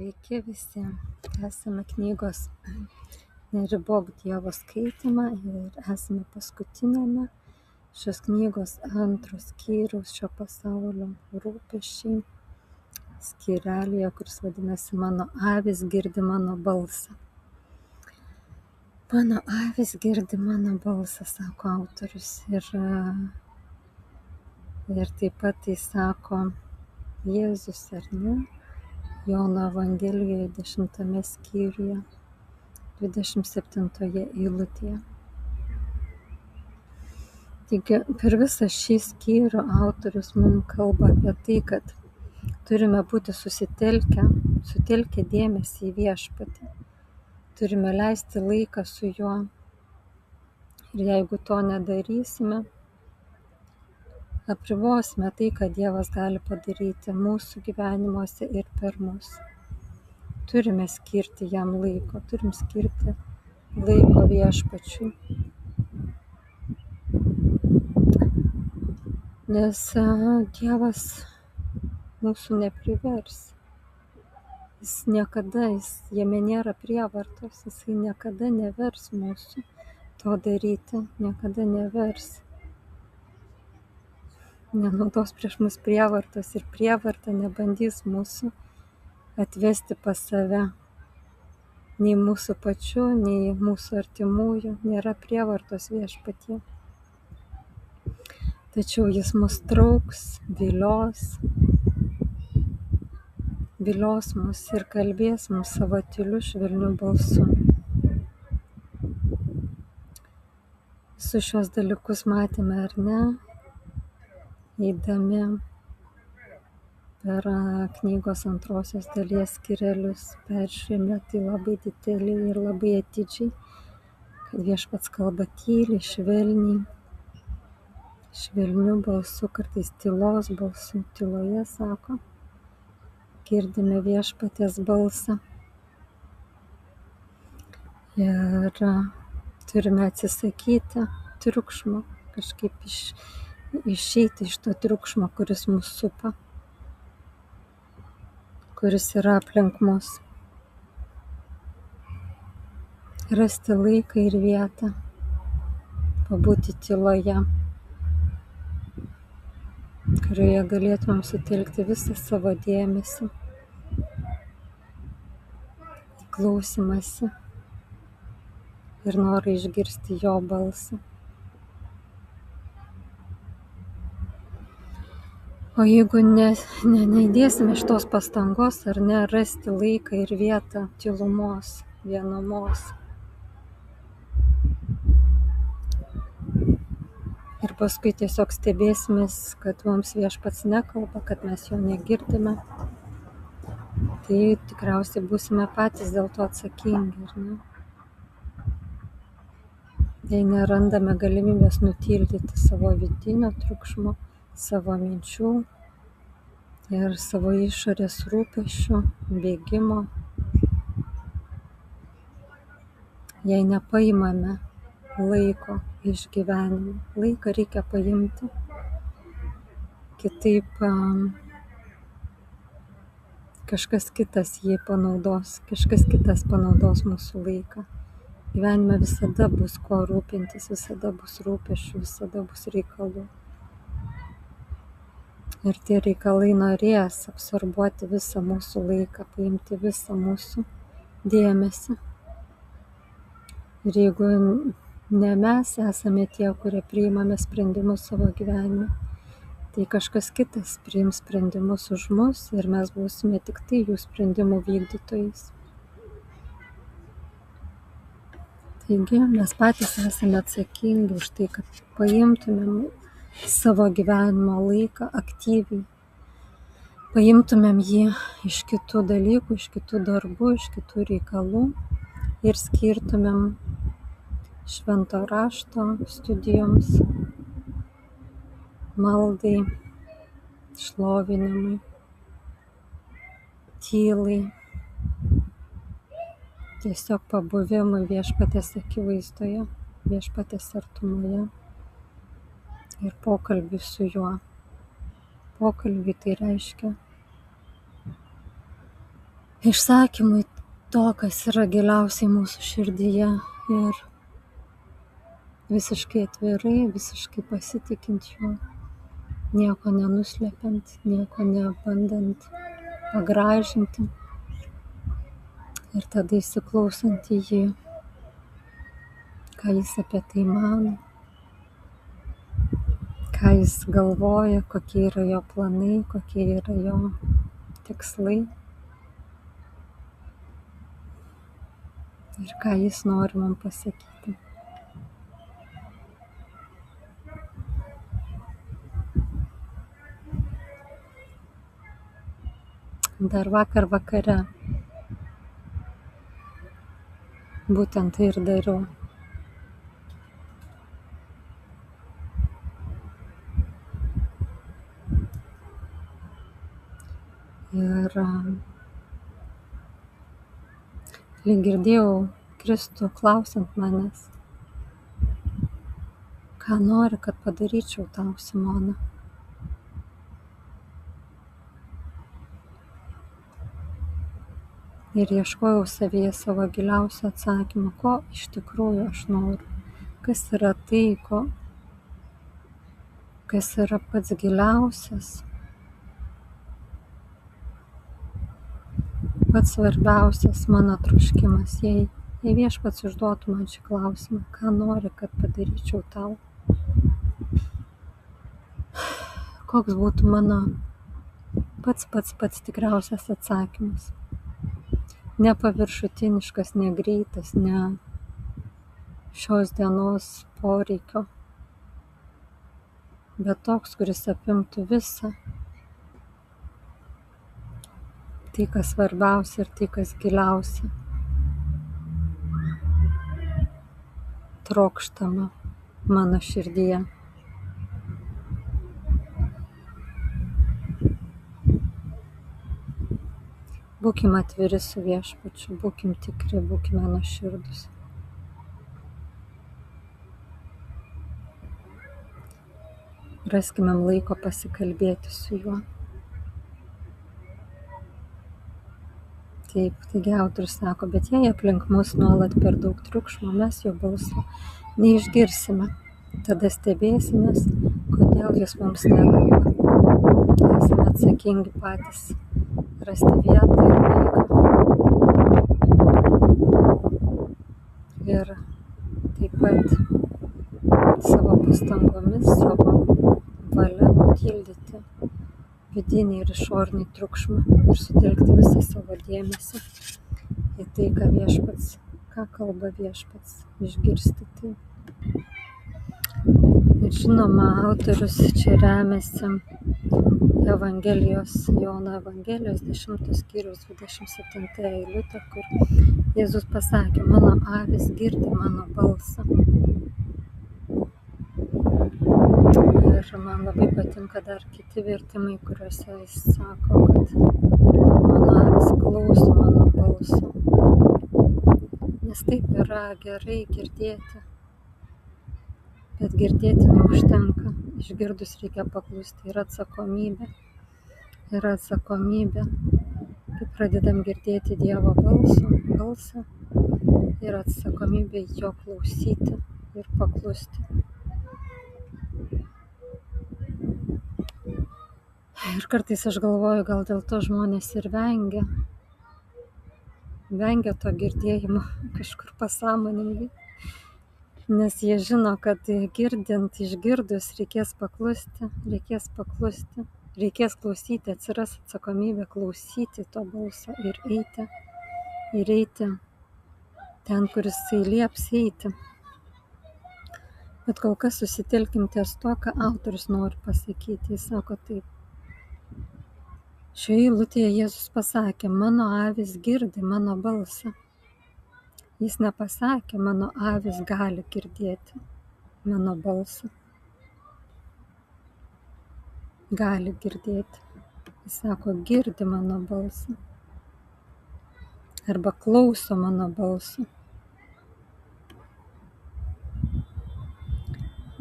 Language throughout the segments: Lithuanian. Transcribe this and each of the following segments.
Sveiki visi. Esame knygos Neribok Dievo skaitymą ir esame paskutinėme šios knygos antros skyriaus šio pasaulio rūpesčiai skyrelėje, kuris vadinasi Mano avys girdi mano balsą. Mano avys girdi mano balsą, sako autorius. Ir taip pat tai sako Jėzus, ar ne? Jono Evangelijoje 10 skyriuje, 27 eilutėje. Taigi per visą šį skyrių autorius mums kalba apie tai, kad turime būti sutelkę dėmesį į viešpatį. Turime leisti laiką su juo. Ir jeigu to nedarysime, apribosime tai, ką Dievas gali padaryti mūsų gyvenimuose ir per mus. Turime skirti jam laiko, turim skirti laiko viešpačiui. Nes Dievas mūsų neprivers. Jame nėra prievartos, jisai niekada nevers mūsų to daryti, niekada nevers. Nenaudos prieš mus prievartos ir prievarta nebandys mūsų atvesti pas save. Nei mūsų pačių, nei mūsų artimųjų nėra prievartos viešpatie. Tačiau jis mus trauks, vilios mus ir kalbės mums savo tyliu švelniu balsu. Su šios dalykus matėme, ar ne? Eidami per knygos antrosios dalies skyrelius, peržiūrėjome tai labai detaliai ir labai atidžiai, kad viešpats kalba tyliai, švelniu balsu, kartais tylos balsu, tyloje sako, girdime viešpaties balsą. Ir turime atsisakyti triukšmo, kažkaip išeiti iš to triukšmo, kuris mus supa, kuris yra aplink mus. Rasti laiką ir vietą, pabūti tyloje, kurioje galėtumėm sutelkti visą savo dėmesį, klausymąsi ir norą išgirsti jo balsą. O jeigu neįdėsime šitos pastangos, ar ne, rasti laiką ir vietą tylumos, vienumos, ir paskui tiesiog stebėsimės, kad mums viešpats nekalba, kad mes jo negirdime, tai tikriausiai būsime patys dėl to atsakingi, ar ne? Jei nerandame galimybės nutildyti savo vidinio triukšmo, savo minčių ir savo išorės rūpesčių, bėgimo, jei nepaimame laiko iš gyvenimo, laiką reikia paimti, kitaip kažkas kitas jį panaudos, kažkas kitas panaudos mūsų laiką. Gyvenime visada bus kuo rūpintis, visada bus rūpesčių, visada bus reikalų. Ir tie reikalai norės absorbuoti visą mūsų laiką, paimti visą mūsų dėmesį. Ir jeigu ne mes esame tie, kurie priimame sprendimus savo gyvenime, tai kažkas kitas priims sprendimus už mus ir mes būsime tik tai jų sprendimų vykdytojais. Taigi mes patys esame atsakingi už tai, kad paimtumėm savo gyvenimo laiką aktyviai, paimtumėm jį iš kitų dalykų, iš kitų darbų, iš kitų reikalų ir skirtumėm švento rašto studijoms, maldai, šlovinimui, tylai, tiesiog pabuvimui viešpaties akivaizdoje, viešpaties artumoje ir pokalbį su juo. Pokalbį tai reiškia išsakymui to, kas yra giliausiai mūsų širdyje ir visiškai atvirai, visiškai pasitikint juo, nieko nenuslepiant, nieko nebandant pagražinti ir tada įsiklausant į jį, ką jis apie tai mano, ką jis galvoja, kokie yra jo planai, kokie yra jo tikslai ir ką jis nori man pasakyti. Dar vakar vakare būtent tai ir dariau. Ir lyg girdėjau Kristų klausiant manęs, ką nori, kad padaryčiau tau, Simona. Ir ieškojau savyje savo giliausio atsakymo, ko iš tikrųjų aš noriu, kas yra tai, kas yra pats giliausias, pats svarbiausias mano troškimas. Jei Viešpats užduotų man šį klausimą, ką nori, kad padaryčiau tau, koks būtų mano pats tikriausias atsakymas. Ne paviršutiniškas, ne greitas, ne šios dienos poreikio, bet toks, kuris apimtų visą. Tai, kas svarbiausia ir tai, kas giliausia. Trokštama mano širdyje. Būkim atviri su Viešpačiu, būkim tikri, būkime nuoširdūs. Raskime laiko pasikalbėti su juo. Taip, taigi autorius sako, bet jei aplink mus nuolat per daug triukšmo, mes jo balso neišgirsime. Tada stebėsimės, kodėl jis mums nekalba. Esame atsakingi patys rasti vietą ir laiką. Ir taip pat savo pastangomis, savo valia nutildyti vidinį ir išorinį triukšmą ir sutelkti visą savo dėmesį į tai, ką kalba Viešpats, išgirsti tai. Ir žinoma, autorius čia remiasi Jono Evangelijos 10 skyriaus 27 eilutė, kur Jėzus pasakė, mano avys girdi mano balsą. Ir man labai patinka dar kiti vertimai, kuriuose jis sako, kad mano avys klauso mano balso. Nes taip yra gerai girdėti, bet girdėti neužtenka. Išgirdus reikia paklusti. Yra atsakomybė. Kai pradedam girdėti Dievo balsą, yra atsakomybė jo klausyti ir paklusti. Ir kartais aš galvoju, gal dėl to žmonės ir vengia to girdėjimo kažkur pasąmoningai. Nes jie žino, kad išgirdus reikės paklusti, reikės klausyti, atsiras atsakomybė klausyti to balso ir eiti ten, kur jisai lieps eiti. Bet kol kas susitelkim ties to, ką autorius nori pasakyti. Jis sako taip. Šioje eilutėje Jėzus pasakė, mano avys girdi mano balsą. Jis nepasakė, mano avys gali girdėti mano balsą. Gali girdėti. Jis sako, girdi mano balsą. Arba klauso mano balsą.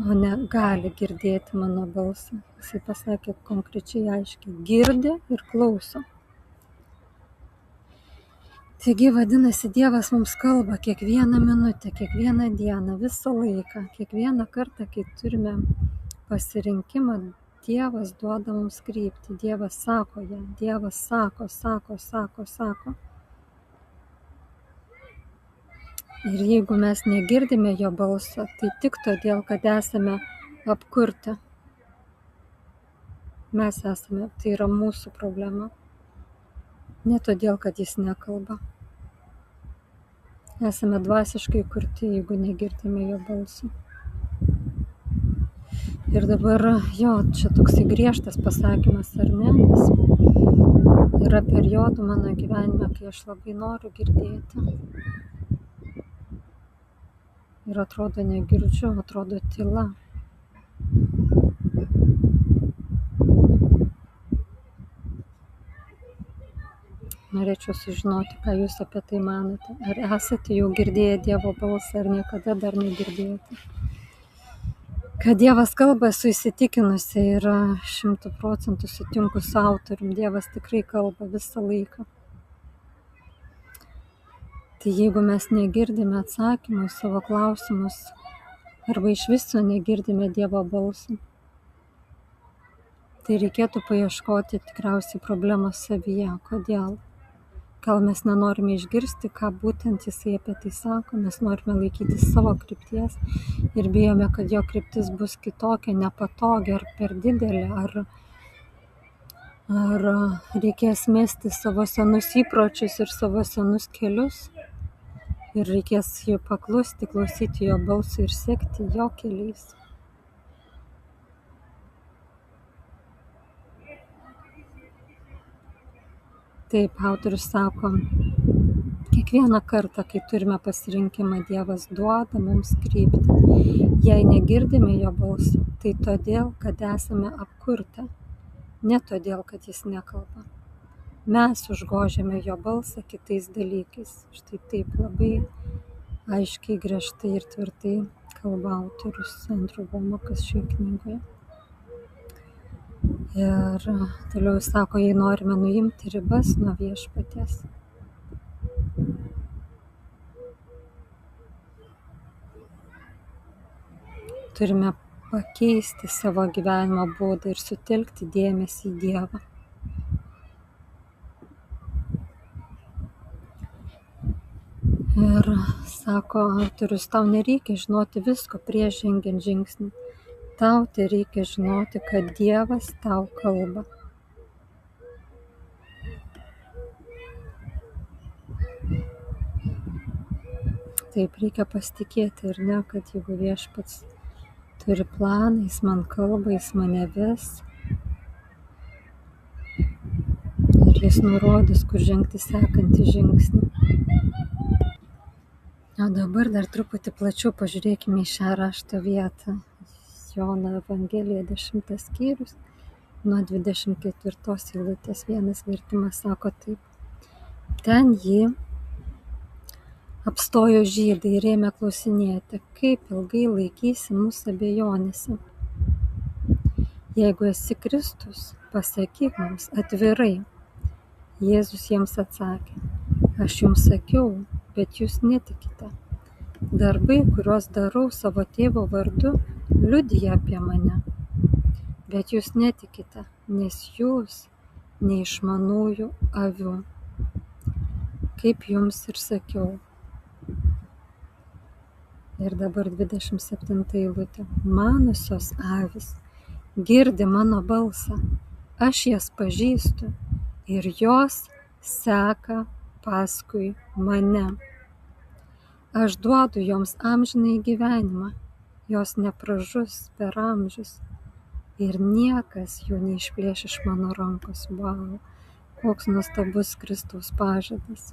O ne gali girdėti mano balsą. Jisai pasakė konkrečiai aiškiai, girdi ir klauso. Taigi vadinasi, Dievas mums kalba kiekvieną minutę, kiekvieną dieną, visą laiką, kiekvieną kartą, kai turime pasirinkimą, Dievas duoda mums kryptį, Dievas sako ją, Dievas sako. Ir jeigu mes negirdime jo balso, tai tik todėl, kad esame apkurti. Mes esame, tai yra mūsų problema. Ne todėl, kad jis nekalba. Esame dvasiškai kurti, jeigu negirdime jo balso. Ir dabar, čia toksai griežtas pasakymas, ar ne, nes yra periodų mano gyvenime, kai aš labai noriu girdėti. Ir atrodo negirdžiu, atrodo tyla. Norėčiau sužinoti, ką jūs apie tai manote. Ar esate jau girdėję Dievo balsą, ar niekada dar negirdėjote? Kad Dievas kalba, esu įsitikinusi ir 100% sutinku su autorium. Dievas tikrai kalba visą laiką. Tai jeigu mes negirdime atsakymų į savo klausimus, arba iš viso negirdime Dievo balsą, tai reikėtų paieškoti tikriausiai problemos savyje. Kodėl? Gal mes nenorime išgirsti, ką būtent jisai apie tai sako, mes norime laikytis savo krypties ir bijome, kad jo kryptis bus kitokia, nepatogia ar per didelė, ar reikės mesti savo senus įpročius ir savo senus kelius ir reikės jį paklusti, klausyti jo balsą ir sekti jo keliais. Taip, autorius sako, kiekvieną kartą, kai turime pasirinkimą, Dievas duoda mums kryptį. Jei negirdime jo balso, tai todėl, kad esame apkurti, ne todėl, kad jis nekalba. Mes užgožiame jo balsą kitais dalykais. Štai taip labai aiškiai, griežtai ir tvirtai kalba autorius Andrew Wommack šioje knygoje. Ir toliau jis sako, jei norime nuimti ribas nuo viešpaties, turime pakeisti savo gyvenimo būdą ir sutelkti dėmesį į Dievą. Ir sako autorius, tau nereikia žinoti visko prieš žengiant žingsnį. Tau tai reikia žinoti, kad Dievas tau kalba. Taip, reikia pasitikėti ir ne, kad jeigu viešpats turi planą, jis man kalba, jis mane ves ir jis nurodys, kur žengti sekantį žingsnį. O dabar dar truputį plačiau pažiūrėkime į šią rašto vietą. Jono Evangelija 10 skyrius, nuo 24 eilutės. Vienas vertimas sako taip. Ten jį apstojo žydai ir ėmė klausinėti, kaip ilgai laikysi mūsų abejonėse. Jeigu esi Kristus, pasakyk mums atvirai. Jėzus jiems atsakė, aš jums sakiau, bet jūs netikite. Darbai, kuriuos darau savo tėvo vardu, liudija apie mane. Bet jūs netikite, nes jūs ne iš manųjų avių. Kaip jums ir sakiau. Ir dabar 27 eilutė. Manosios avys girdi mano balsą, aš jas pažįstu ir jos seka paskui mane. Aš duodu joms amžinąjį gyvenimą, jos nepražus per amžius ir niekas jų neišplėš iš mano rankos. Vau, koks nuostabus Kristaus pažadas.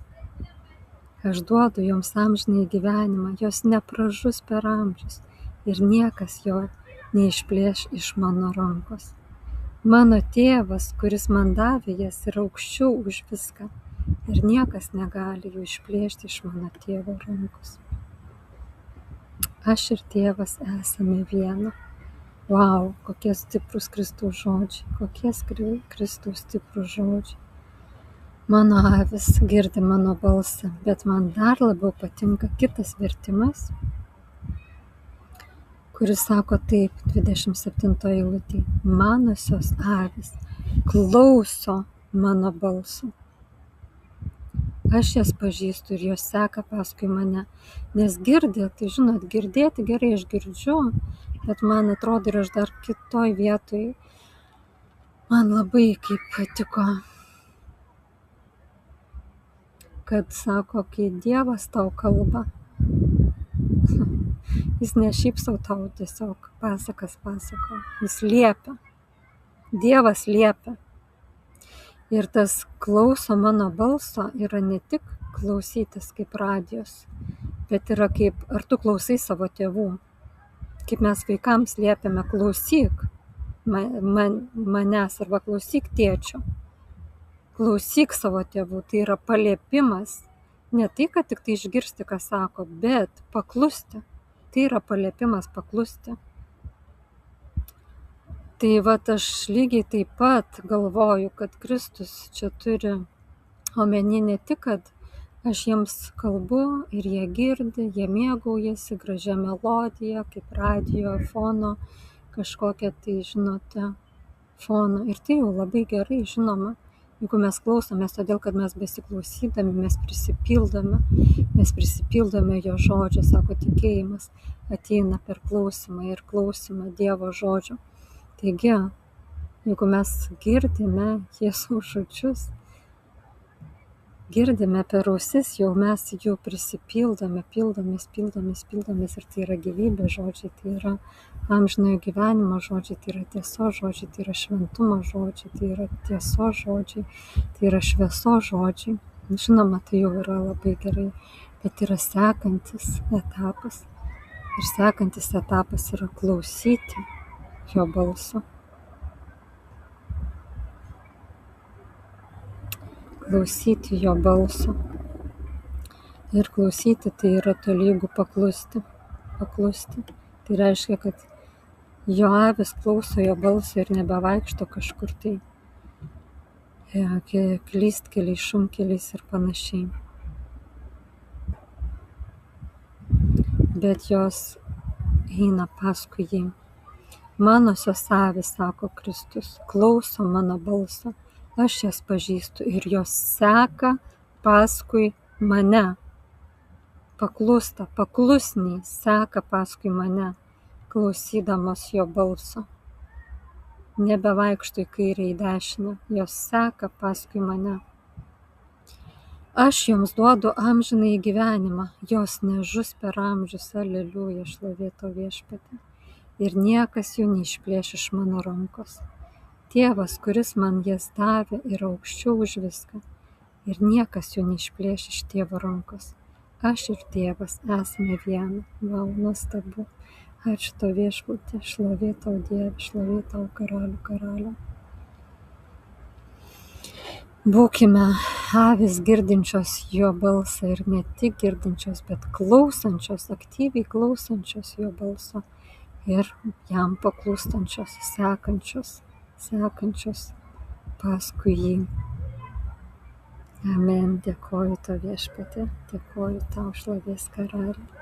Aš duodu joms amžinąjį gyvenimą, jos nepražus per amžius ir niekas jo neišplėš iš mano rankos. Mano tėvas, kuris man davė jas, yra aukščiau už viską ir niekas negali jų išplėšti iš mano tėvo rankos. Aš ir tėvas esame viena. Vau, kokie stiprus Kristaus žodžiai, kokie Kristaus stiprus žodžiai. Mano avis girdi mano balsą, bet man dar labiau patinka kitas vertimas, kuris sako taip, 27 eilutė. Manosios avis klauso mano balso. Aš jas pažįstu ir jos seka paskui mane. Nes girdi, tai žinot, girdėti gerai aš girdžiu, bet man atrodo ir aš dar kitoj vietoj, man labai kaip patiko, kad sako, kai Dievas tau kalba, jis ne šiaip sau tau tiesiog pasakas pasako, jis liepia, Dievas liepia. Ir tas klauso mano balso yra ne tik klausytis kaip radijos, bet yra kaip, ar tu klausai savo tėvų, kaip mes vaikams liepiame klausyk manęs arba klausyk tėčio, klausyk savo tėvų, tai yra paliepimas, ne tai, kad tik tai išgirsti, ką sako, bet paklusti, tai yra paliepimas paklusti. Tai vat aš lygiai taip pat galvoju, kad Kristus čia turi omeny ne tik, kad aš jiems kalbu ir jie girdi, jie mėgaujasi gražia melodija, kaip radijo fono, kažkokia tai, žinote, fono. Ir tai jau labai gerai, žinoma, jeigu mes klausomės, todėl kad mes besiklausydami, mes prisipildome jo žodžio, sako, tikėjimas ateina per klausimą ir klausimą Dievo žodžio. Taigi, jeigu mes girdime Jėzaus žodžius, girdime per ausis, jau mes jų prisipildome, pildomės ir tai yra gyvybės žodžiai, tai yra amžinojo gyvenimo žodžiai, tai yra tiesos žodžiai, tai yra šventumo žodžiai, tai yra tiesos žodžiai, tai yra šviesos žodžiai. Žinoma, tai jau yra labai gerai, bet yra sekantis etapas. Ir sekantis etapas yra klausyti jo balso. Klausyti jo balso. Ir klausyti tai yra tolygu paklusti. Tai reiškia, kad jo avis klauso jo balso ir nebevaikšto kažkur tai klystkeliais, šunkeliais ir panašiai. Bet jos eina paskui jį. Manosios avis, sako Kristus, klauso mano balso, aš jas pažįstu ir jos seka paskui mane. Paklusniai seka paskui mane, klausydamos jo balso. Nebevaikšto į kairę, į dešinę, jos seka paskui mane. Aš joms duodu amžinąjį gyvenimą, jos nežus per amžius, aleliuja, šlovė tau viešpatie. Ir niekas jų neišplėš iš mano rankos. Tėvas, kuris man jas davė, yra aukščiau už viską. Ir niekas jų neišplėš iš tėvo rankos. Aš ir tėvas esame viena. Vau, nuostabu. Ačiū tau viešpatie, šlovė tau Dieve, šlovė tau karalių. Būkime avis girdinčios jo balsą ir ne tik girdinčios, bet klausančios, aktyviai klausančios jo balso. Ir jam paklūstančios, sekančios paskui jį. Amen. Dėkoju tau viešpatie, dėkoju tau šlovės karalių.